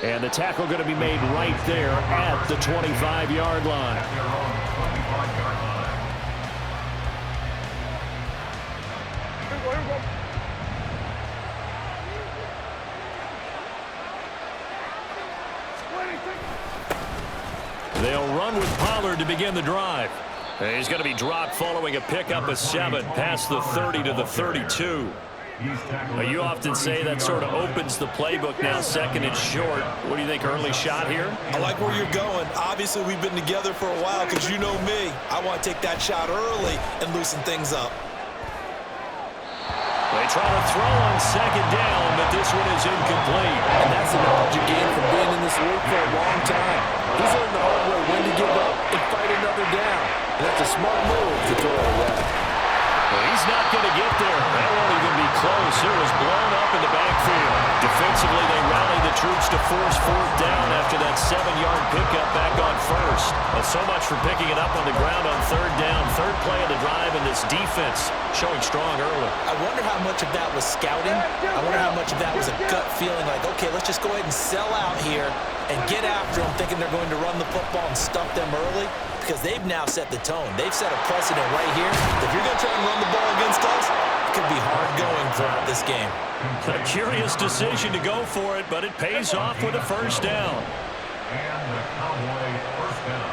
And the tackle going to be made right there at the 25-yard line. They'll run with Pollard to begin the drive. He's going to be dropped following a pickup of 7 past the 30 to the 32. You often say that sort of opens the playbook now, second and short. What do you think, early shot here? I like where you're going. Obviously, we've been together for a while because you know me. I want to take that shot early and loosen things up. They try to throw on second down, but this one is incomplete. And that's the knowledge you gain from being in this league for a long time. He's learned the hard way when to give up and fight another down. And that's a smart move to throw it away. Well, he's not going to get there. That won't even be close. It was blown up in the backfield. Defensively, they rallied the troops to force fourth down after that 7-yard pickup back on first. Well, so much for picking it up on the ground on third down. Third play of the drive, and this defense showing strong early. I wonder how much of that was scouting. I wonder how much of that was a gut feeling like, okay, let's just go ahead and sell out here and get after them, thinking they're going to run the football and stuff them early, because they've now set the tone. They've set a precedent right here. If you're going to try and run the ball against us, it could be hard going throughout this game. A curious decision to go for it, but it pays off with a first down. And the Cowboy first down.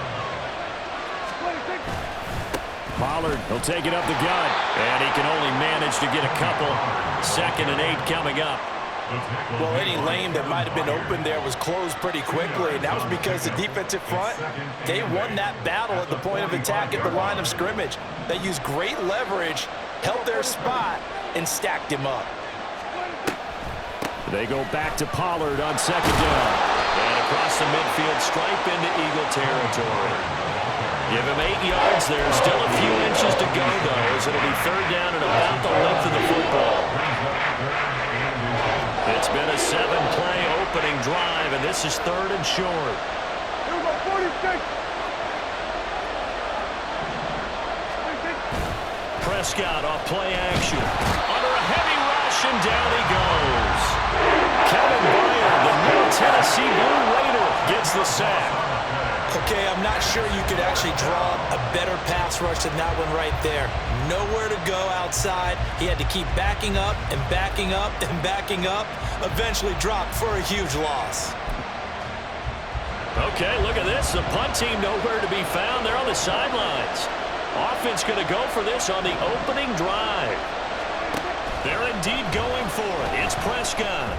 Pollard, he'll take it up the gut, and he can only manage to get a couple. 2nd and 8 coming up. Well, any lane that might have been open there was closed pretty quickly, and that was because the defensive front, they won that battle at the point of attack at the line of scrimmage. They used great leverage, held their spot, and stacked him up. They go back to Pollard on second down. And across the midfield, stripe into Eagle territory. Give him 8 yards there. Still a few inches to go, though, as it'll be third down and about the length of the football. It's been a 7-play opening drive, and this is third and short. Prescott off play action. Under a heavy rush, and down he goes. Kevin Byard, the new Tennessee Blue Raider, gets the sack. Okay, I'm not sure you could actually draw a better pass rush than that one right there. Nowhere to go outside. He had to keep backing up and backing up and backing up. Eventually dropped for a huge loss. Okay, look at this. The punt team nowhere to be found. They're on the sidelines. Offense going to go for this on the opening drive. They're indeed going for it. It's Prescott.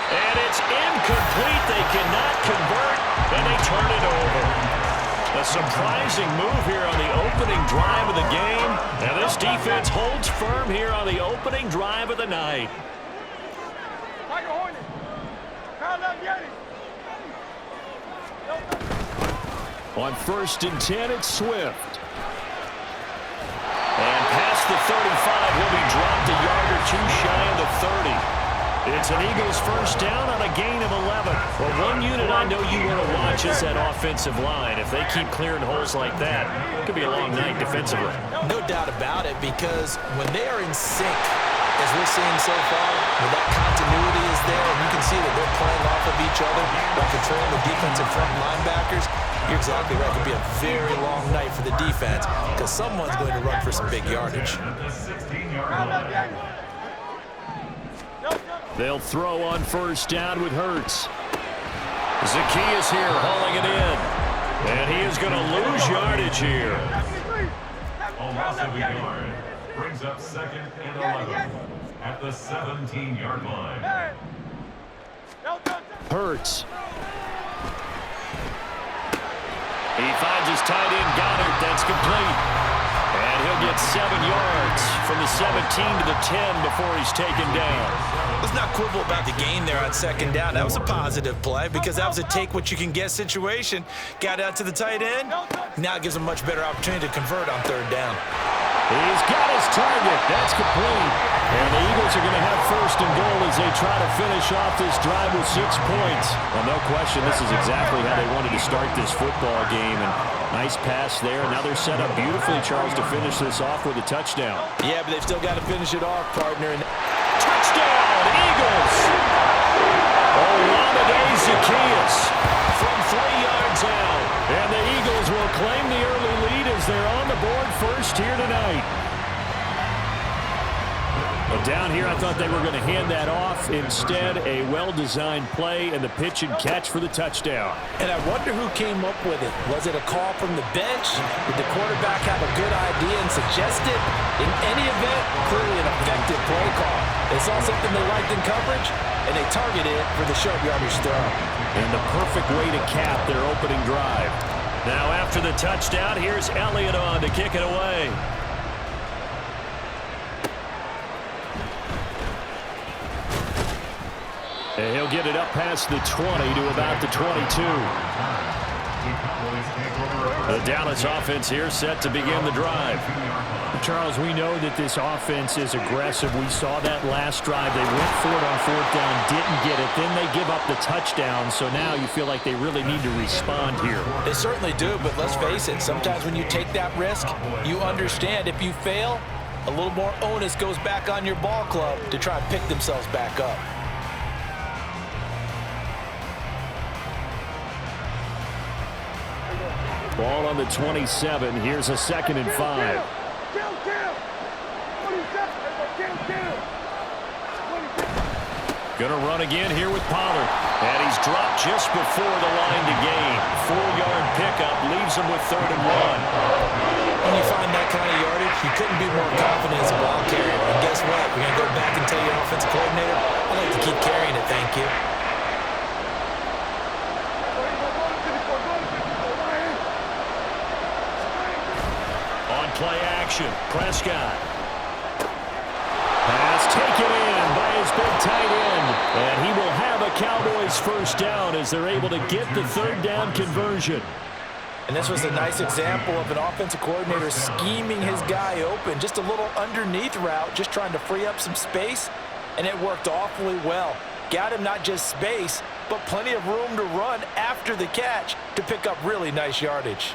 And it's incomplete. They cannot convert, and they turn it over. A surprising move here on the opening drive of the game. And this defense holds firm here on the opening drive of the night. On 1st and 10, it's Swift. And past the 35, will be dropped a yard or two shy of the 30. It's an Eagles first down on a gain of 11. Well, one unit I know you want to watch is that offensive line. If they keep clearing holes like that, it could be a long night defensively. No doubt about it, because when they are in sync, as we're seeing so far, when that continuity is there, and you can see that they're playing off of each other while controlling the defensive front linebackers, you're exactly right. It could be a very long night for the defense, because someone's going to run for some big yardage. They'll throw on first down with Hurts. Zacchaeus here hauling it in. And he is going to lose yardage here. A loss of a yard brings up 2nd and 11 at the 17-yard line. Hurts. He finds his tight end Goddard. That's complete. And he'll get 7 yards from the 17 to the 10 before he's taken down. Let's not quibble about the gain there on second down. That was a positive play because that was a take-what-you-can-get situation. Got out to the tight end. Now it gives him a much better opportunity to convert on third down. He's got his target. That's complete. And the Eagles are going to have first and goal as they try to finish off this drive with 6 points. Well, no question, this is exactly how they wanted to start this football game. And nice pass there. Now they're set up beautifully, Charles, to finish this off with a touchdown. Yeah, but they've still got to finish it off, partner. And touchdown, Eagles! Down here, I thought they were going to hand that off. Instead, a well-designed play and the pitch and catch for the touchdown. And I wonder who came up with it. Was it a call from the bench? Did the quarterback have a good idea and suggest it? In any event, clearly an effective play call. They saw something they liked in coverage, and they targeted it for the short yardage throw. And the perfect way to cap their opening drive. Now after the touchdown, here's Elliott on to kick it away. And he'll get it up past the 20 to about the 22. The Dallas offense here set to begin the drive. Charles, we know that this offense is aggressive. We saw that last drive. They went for it on fourth down, didn't get it. Then they give up the touchdown. So now you feel like they really need to respond here. They certainly do, but let's face it. Sometimes when you take that risk, you understand if you fail, a little more onus goes back on your ball club to try and pick themselves back up. Ball on the 27. Here's a 2nd and 5. Gonna run again here with Pollard. And he's dropped just before the line to gain. 4-yard pickup leaves him with 3rd and 1. When you find that kind of yardage, you couldn't be more confident as a ball carrier. And guess what? You're going to go back and tell your offensive coordinator, I'd like to keep carrying it, thank you. On play action, Prescott. Pass taken in by his big tight end. And he will have a Cowboys first down as they're able to get the 3rd down conversion. And this was a nice example of an offensive coordinator scheming his guy open. Just a little underneath route, just trying to free up some space, and it worked awfully well. Got him not just space, but plenty of room to run after the catch to pick up really nice yardage.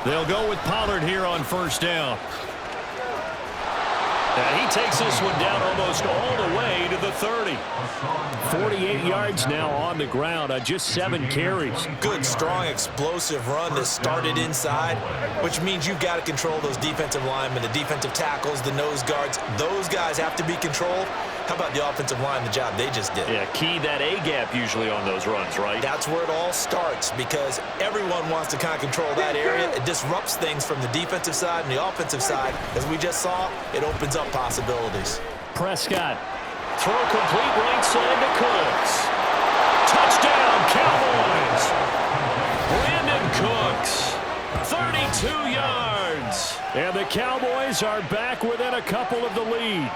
They'll go with Pollard here on first down. And he takes this one down almost all the way to the 30. 48 yards now on the ground on just 7 carries. Good, strong, explosive run that started inside, which means you've got to control those defensive linemen, the defensive tackles, the nose guards. Those guys have to be controlled. How about the offensive line, the job they just did? Yeah, key that A-gap usually on those runs, right? That's where it all starts because everyone wants to kind of control that area. It disrupts things from the defensive side and the offensive side. As we just saw, it opens up possibilities. Prescott. Throw complete right side to Cooks. Touchdown, Cowboys! Brandon Cooks, 32 yards. And the Cowboys are back within a couple of the lead.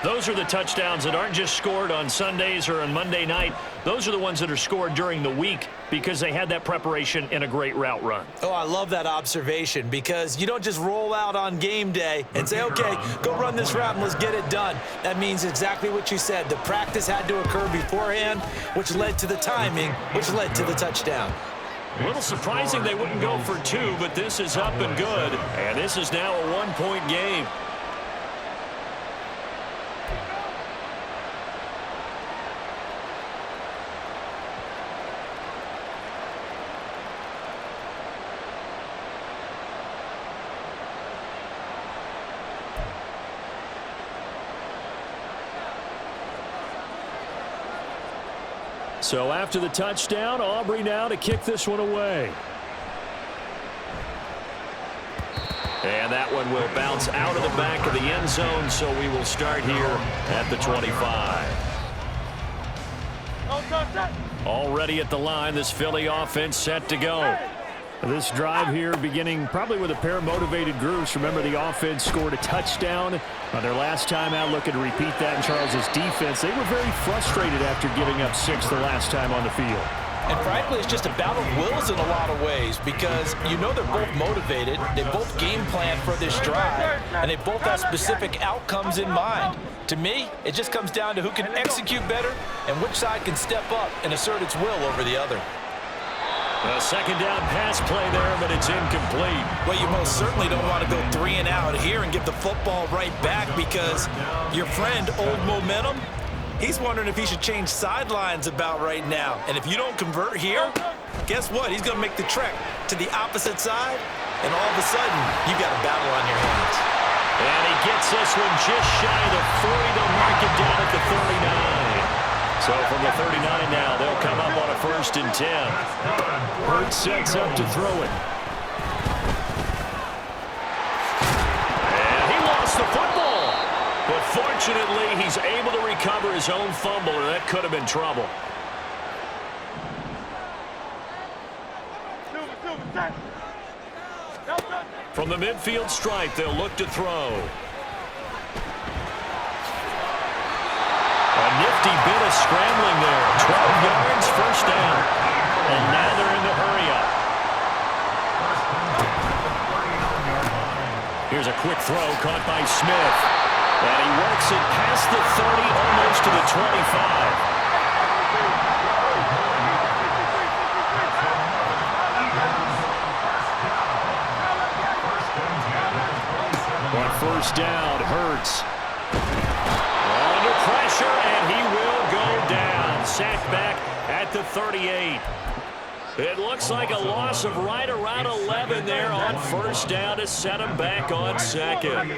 Those are the touchdowns that aren't just scored on Sundays or on Monday night. Those are the ones that are scored during the week because they had that preparation in a great route run. Oh, I love that observation because you don't just roll out on game day and say, okay, go run this route and let's get it done. That means exactly what you said. The practice had to occur beforehand, which led to the timing, which led to the touchdown. A little surprising they wouldn't go for 2, but this is up and good. And this is now a 1-point game. So after the touchdown, Aubrey now to kick this one away. And that one will bounce out of the back of the end zone, so we will start here at the 25. Already at the line, this Philly offense set to go. This drive here beginning probably with a pair of motivated groups. Remember, the offense scored a touchdown on their last time out. Looking to repeat that in Charles's defense. They were very frustrated after giving up 6 the last time on the field. And frankly, it's just a battle of wills in a lot of ways because you know they're both motivated. They both game plan for this drive, and they both have specific outcomes in mind. To me, it just comes down to who can execute better and which side can step up and assert its will over the other. A second down pass play there, but it's incomplete. Well, you most certainly don't want to go 3 and out here and give the football right back because your friend, Old Momentum, he's wondering if he should change sidelines about right now. And if you don't convert here, guess what? He's going to make the trek to the opposite side, and all of a sudden, you got a battle on your hands. And he gets this one just shy of the 40. They'll mark it down at the 39. So from the 39 now, they'll come up on a 1st and 10. Hurts sets up to throw it. And he lost the football. But fortunately, he's able to recover his own fumble, or that could have been trouble. From the midfield stripe, they'll look to throw. A nifty bit of scrambling there. 12 yards, 1st down. And now they're in the hurry-up. Here's a quick throw caught by Smith. And he works it past the 30, almost to the 25. On 1st down, Hurts. Under pressure, and he will go down. Sacked back at the 38. It looks like a loss of right around 11 there on 1st down to set him back on 2nd.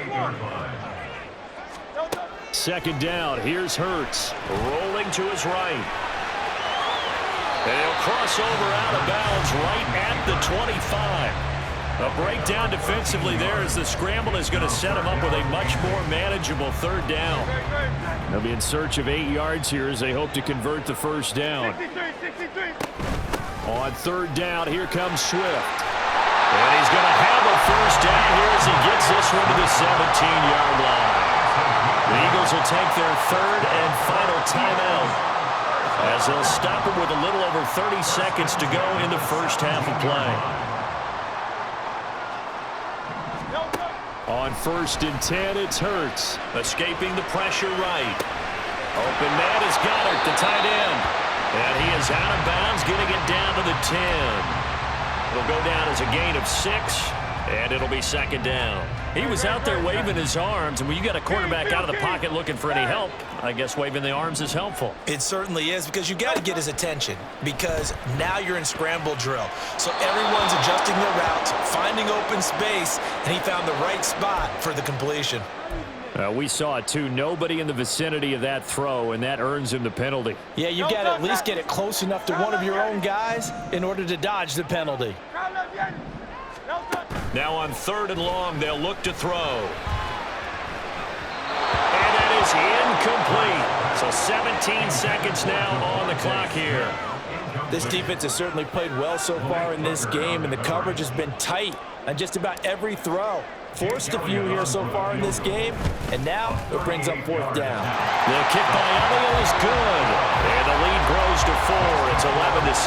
2nd down, here's Hurts. Rolling to his right. And he'll cross over out of bounds right at the 25. A breakdown defensively there as the scramble is going to set him up with a much more manageable 3rd down. They'll be in search of 8 yards here as they hope to convert the 1st down. On 3rd down, here comes Swift. And he's going to have a 1st down here as he gets this one to the 17-yard line. The Eagles will take their 3rd and final timeout as they'll stop him with a little over 30 seconds to go in the 1st half of play. On 1st and 10, it's Hurts. Escaping the pressure right. Open man is Goddard, the tight end. And he is out of bounds, getting it down to the 10. It'll go down as a gain of 6, and it'll be 2nd down. He was out there waving his arms, and when you got a quarterback out of the pocket looking for any help, I guess waving the arms is helpful. It certainly is, because you got to get his attention, because now you're in scramble drill. So everyone's adjusting their routes, finding open space, and he found the right spot for the completion. We saw it too. Nobody in the vicinity of that throw, and that earns him the penalty. Yeah, you got to at least get it close enough to one of your own guys in order to dodge the penalty. Now on 3rd and long, they'll look to throw. And that is incomplete. So 17 seconds now on the clock here. This defense has certainly played well so far in this game, and the coverage has been tight on just about every throw. Forced a few here so far in this game, and now it brings up 4th down. The kick by Elio is good. And the lead grows to 4. It's 11-7.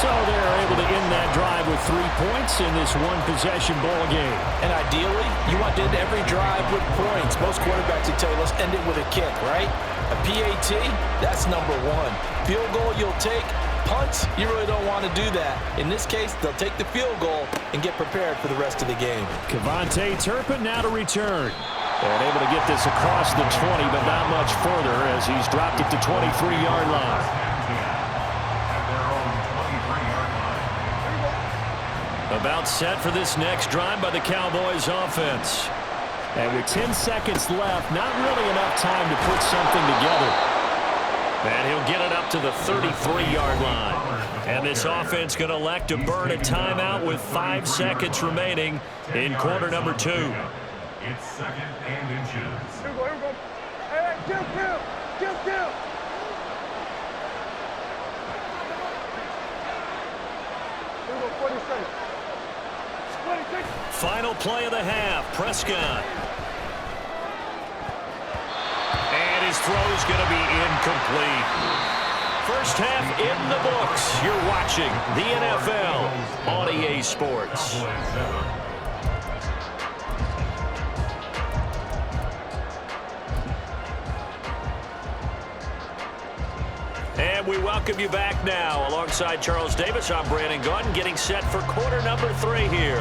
So they're able to end that drive with 3 points in this one-possession ball game. And ideally, you want to end every drive with points. Most quarterbacks would tell you, let's end it with a kick, right? A PAT, that's number 1. Field goal you'll take. Punts, you really don't want to do that. In this case, they'll take the field goal and get prepared for the rest of the game. Kevontae Turpin now to return. And able to get this across the 20, but not much further as he's dropped it to 23-yard line. About set for this next drive by the Cowboys offense. And with 10 seconds left, not really enough time to put something together. And he'll get it up to the 33-yard line. And this offense going to elect to burn a timeout with 5 seconds remaining in quarter number 2. It's 2nd and inches. Here we go. Hey, kill. Here we go, 40 seconds. Final play of the half, Prescott. And his throw's going to be incomplete. First half in the books. You're watching the NFL on EA Sports. And we welcome you back now. Alongside Charles Davis, I'm Brandon Gaudin, getting set for quarter number 3 here.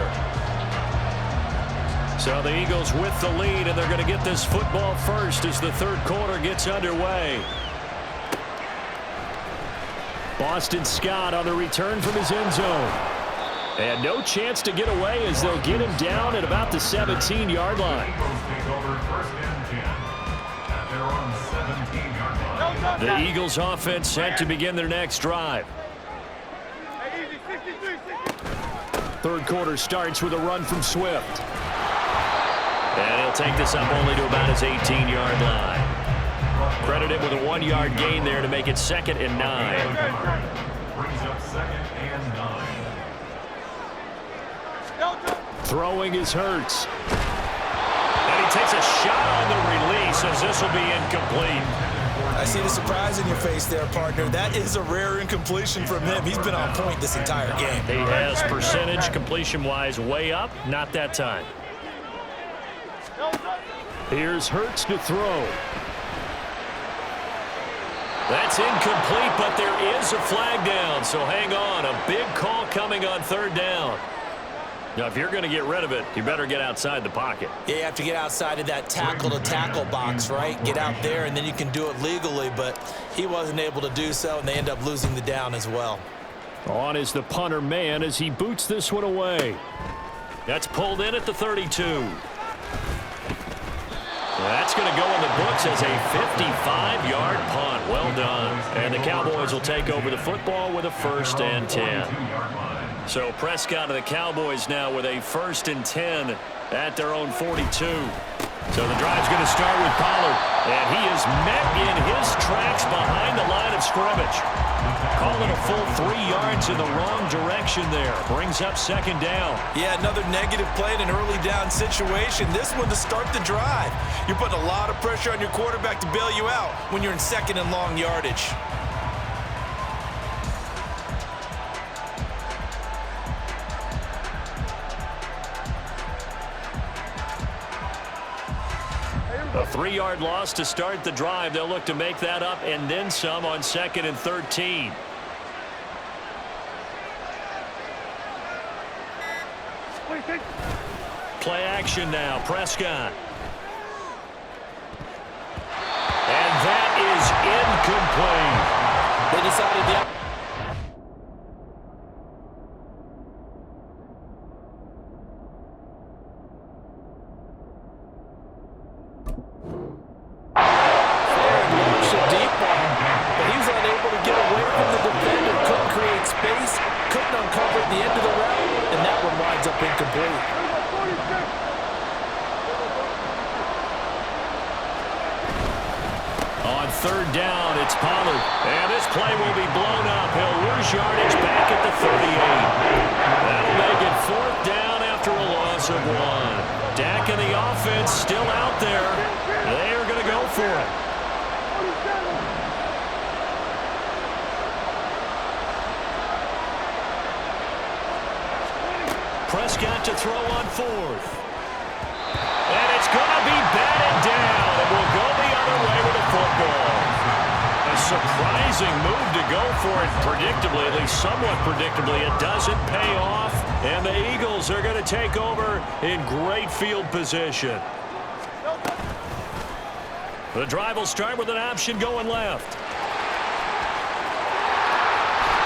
So the Eagles with the lead, and they're going to get this football first as the third quarter gets underway. Boston Scott on the return from his end zone. And no chance to get away as they'll get him down at about the 17-yard line. The Eagles offense set to begin their next drive. Third quarter starts with a run from Swift. And he'll take this up only to about his 18-yard line. Credited with a 1-yard gain there to make it 2nd and 9. Brings up 2nd and 9. Throwing is Hurts. And he takes a shot on the release as this will be incomplete. I see the surprise in your face there, partner. That is a rare incompletion from him. He's been on point this entire game. He has percentage completion-wise way up. Not that time. Here's Hurts to throw. That's incomplete, but there is a flag down, so hang on. A big call coming on 3rd down. Now, if you're going to get rid of it, you better get outside the pocket. Yeah, you have to get outside of that tackle-to-tackle box, right? Get out there, and then you can do it legally, but he wasn't able to do so, and they end up losing the down as well. On is the punter man as he boots this one away. That's pulled in at the 32. That's going to go in the books as a 55-yard punt. Well done. And the Cowboys will take over the football with a 1st and 10. So Prescott and the Cowboys now with a 1st and 10 at their own 42. So the drive's going to start with Pollard. And he is met in his tracks behind the line of scrimmage. Call it a full 3 yards in the wrong direction there. Brings up 2nd down. Yeah, another negative play in an early down situation. This one to start the drive. You're putting a lot of pressure on your quarterback to bail you out when you're in 2nd and long yardage. A 3-yard loss to start the drive. They'll look to make that up and then some on 2nd and 13. Play action now. Prescott. And that is incomplete. They decided that. On 3rd down, it's Pollard. And this play will be blown up. He'll lose yardage back at the 38. That'll make it 4th down after a loss of 1. Dak and the offense still out there. They are going to go for it. Prescott to throw on 4th. And it's going to be batted down. It will go the other way with the football. A surprising move to go for it predictably, at least somewhat predictably. It doesn't pay off, and the Eagles are going to take over in great field position. The drive will start with an option going left.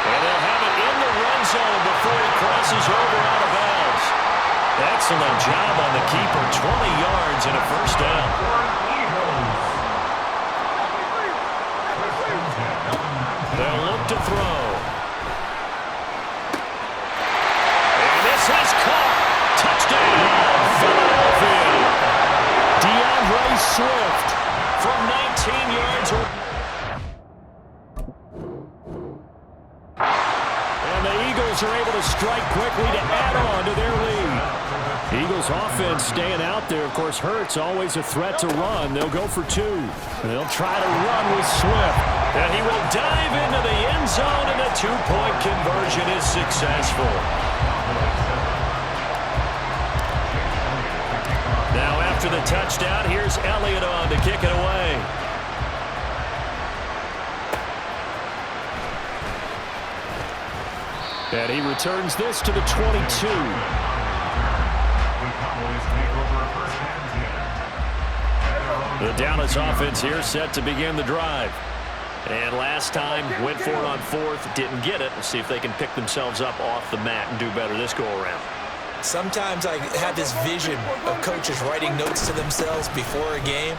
And they'll have it in the red zone before he crosses over out of bounds. Excellent job on the keeper. 20 yards and a 1st down. They'll look to throw. And this has caught. Touchdown, Philadelphia. DeAndre Swift from 19 yards. And the Eagles are able to strike quickly to add on to their lead. Eagles offense staying out there. Of course, Hurts always a threat to run. They'll go for 2. They'll try to run with Swift. And he will dive into the end zone, and the 2-point conversion is successful. Now after the touchdown, here's Elliott on to kick it away. And he returns this to the 22. The Dallas offense here set to begin the drive. And last time, went for it on fourth, didn't get it. Let's see if they can pick themselves up off the mat and do better this go-around. Sometimes I have this vision of coaches writing notes to themselves before a game.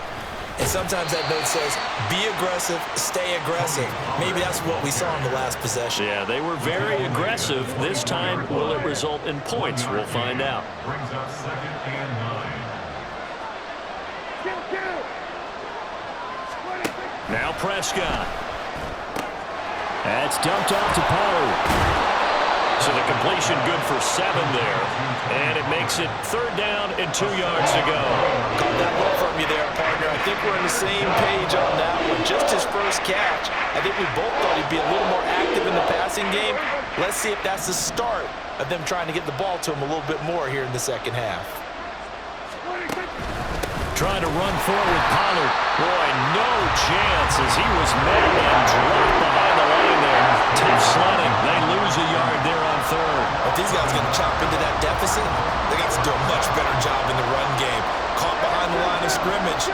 And sometimes that note says, be aggressive, stay aggressive. Maybe that's what we saw in the last possession. Yeah, they were very aggressive. This time, will it result in points? We'll find out. Brings up 2nd and 9. Now Prescott. That's dumped off to Pollard. So the completion good for 7 there. And it makes it 3rd down and 2 yards to go. Caught that look from you there, partner. I think we're on the same page on that one. Just his first catch. I think we both thought he'd be a little more active in the passing game. Let's see if that's the start of them trying to get the ball to him a little bit more here in the second half. Trying to run forward with Pollard. Boy, no chance as he was met and dropped behind the line there. Tough sledding. They lose a yard there on 3rd. If these guys are going to chop into that deficit, they got to do a much better job in the run game. Caught behind the line of scrimmage,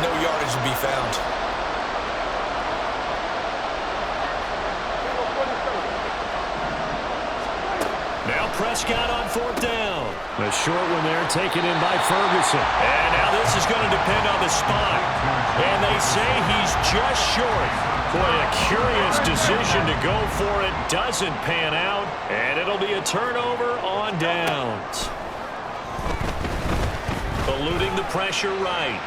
no yardage to be found. Now Prescott on 4th down. A short one there taken in by Ferguson. And now this is going to depend on the spot. And they say he's just short. Boy, a curious decision to go for it. Doesn't pan out. And it'll be a turnover on downs. Eluding the pressure right.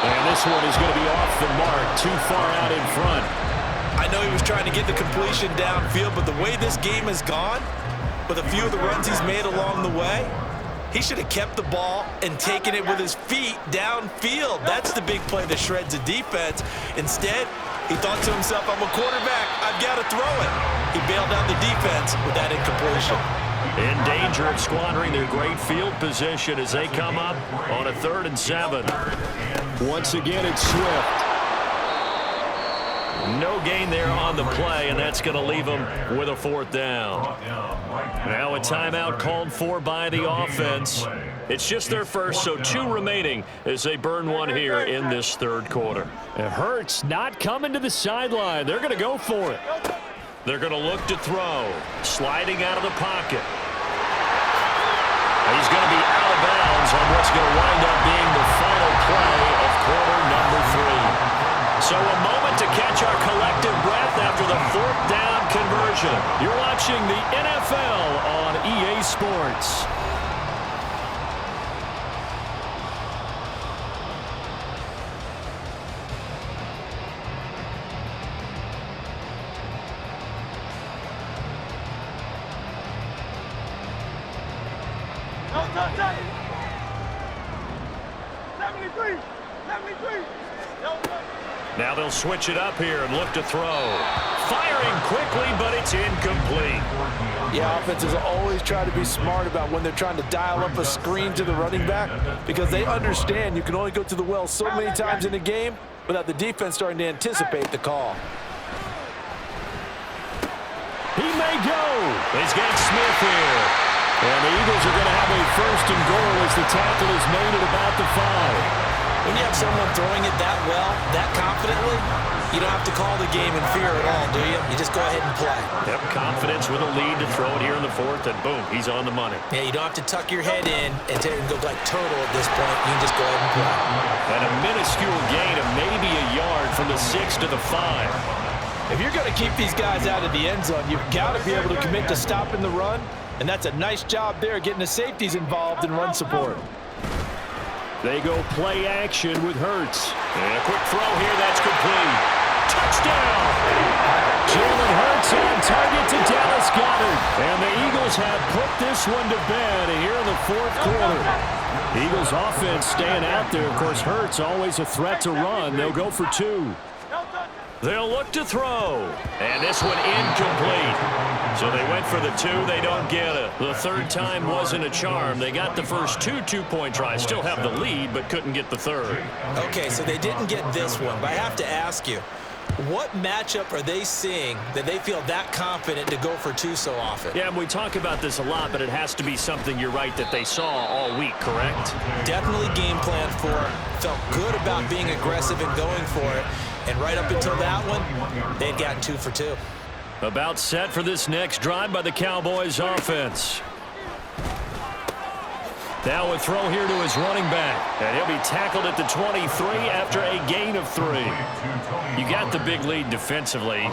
And this one is going to be off the mark. Too far out in front. I know he was trying to get the completion downfield, but the way this game has gone, with a few of the runs he's made along the way, he should have kept the ball and taken it with his feet downfield. That's the big play that shreds the defense. Instead, he thought to himself, I'm a quarterback, I've got to throw it. He bailed out the defense with that incompletion. In danger of squandering their great field position as they come up on a 3rd and 7. Once again, it's Swift. No gain there on the play, and that's going to leave them with a 4th down. Now a timeout called for by the offense. It's just their first, so 2 remaining as they burn one here in this 3rd quarter. It hurts not coming to the sideline. They're going to go for it. They're going to look to throw. Sliding out of the pocket. He's going to be out of bounds on what's going to wind up being the final play of quarter number 3. So a moment to catch our collective breath after the 4th down conversion. You're watching the NFL on EA Sports. No, 73. 73. Now they'll switch it up here and look to throw. Firing quickly, but it's incomplete. Yeah, offenses always try to be smart about when they're trying to dial up a screen to the running back because they understand you can only go to the well so many times in a game without the defense starting to anticipate the call. He may go. He's got Smith here. And the Eagles are going to have a 1st and goal as the tackle is made at about the 5. When you have someone throwing it that well, that confidently, you don't have to call the game in fear at all, do you? You just go ahead and play. Yep, confidence with a lead to throw it here in the 4th, and boom, he's on the money. Yeah, you don't have to tuck your head in and go like turtle at this point. You can just go ahead and play. And a minuscule gain of maybe a yard from the 6 to the 5. If you're going to keep these guys out of the end zone, you've got to be able to commit to stopping the run, and that's a nice job there getting the safeties involved in run support. They go play action with Hurts. And a quick throw here, that's complete. Touchdown! Jalen Hurts on target to Dallas Goedert. And the Eagles have put this one to bed here in the 4th quarter. Eagles offense staying out there. Of course, Hurts always a threat to run. They'll go for 2. They'll look to throw. And this one incomplete. So they went for the 2. They don't get it. The 3rd time wasn't a charm. They got the first 2 two-point tries. Still have the lead, but couldn't get the 3rd. Okay, so they didn't get this one. But I have to ask you, What matchup are they seeing that they feel that confident to go for two so often? Yeah, and we talk about this a lot, but it has to be something, you're right, that they saw all week, correct? Definitely game planned for it. Felt good about being aggressive and going for it. And right up until that one, they'd gotten 2 for 2. About set for this next drive by the Cowboys offense. Now a throw here to his running back. And he'll be tackled at the 23 after a gain of 3. You got the big lead defensively.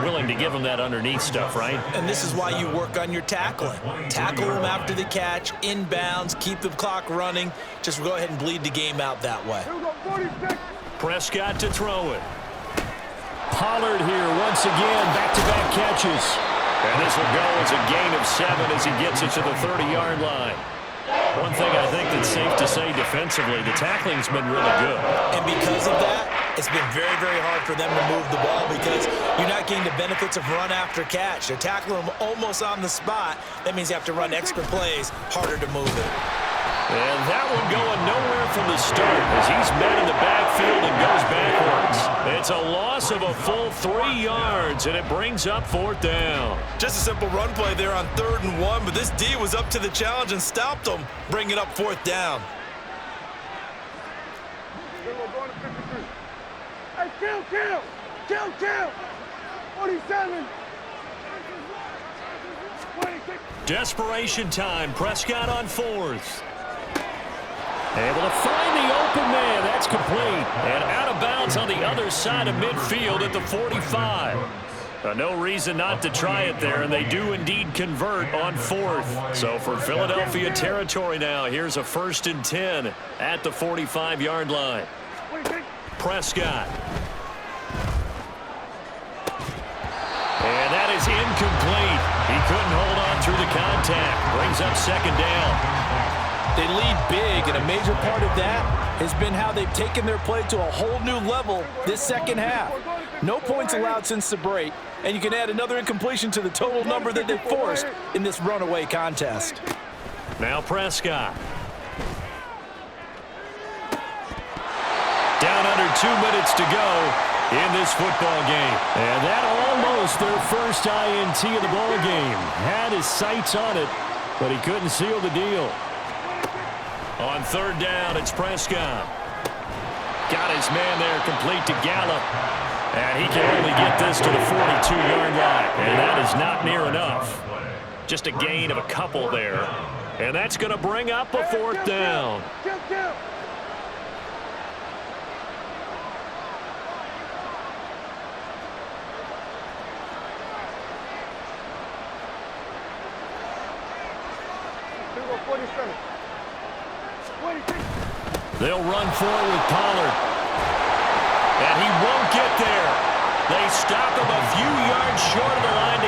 Willing to give him that underneath stuff, right? And this is why you work on your tackling. Tackle them after the catch, inbounds, keep the clock running. Just go ahead and bleed the game out that way. Prescott to throw it. Pollard here once again, back-to-back catches. And this will go as a gain of 7 as he gets it to the 30-yard line. One thing I think that's safe to say defensively, the tackling's been really good. And because of that, it's been very, very hard for them to move the ball because you're not getting the benefits of run after catch. They're tackling them almost on the spot. That means you have to run extra plays, harder to move it. And that one going nowhere from the start as he's met in the backfield and goes backwards. It's a loss of a full 3 yards, and it brings up 4th down. Just a simple run play there on 3rd and 1, but this D was up to the challenge and stopped them, bringing up 4th down. Hey, kill! 47. 26. Desperation time. Prescott on 4th. Able to find the open man. That's complete. And out of bounds on the other side of midfield at the 45. No reason not to try it there, and they do indeed convert on 4th. So for Philadelphia territory now, here's a 1st and 10 at the 45-yard line. Prescott. And that is incomplete. He couldn't hold on through the contact. Brings up 2nd down. They lead big, and a major part of that has been how they've taken their play to a whole new level this second half. No points allowed since the break, and you can add another incompletion to the total number that they've forced in this runaway contest. Now Prescott. Down under 2 minutes to go in this football game. And that almost their first INT of the ball game. Had his sights on it, but he couldn't seal the deal. On 3rd down, it's Prescott. Got his man there complete to Gallup. And he can only get this to the 42-yard line. And that is not near enough. Just a gain of a couple there. And that's going to bring up a 4th down. Kill. They'll run forward with Pollard. And he won't get there. They stop him a few yards short of the line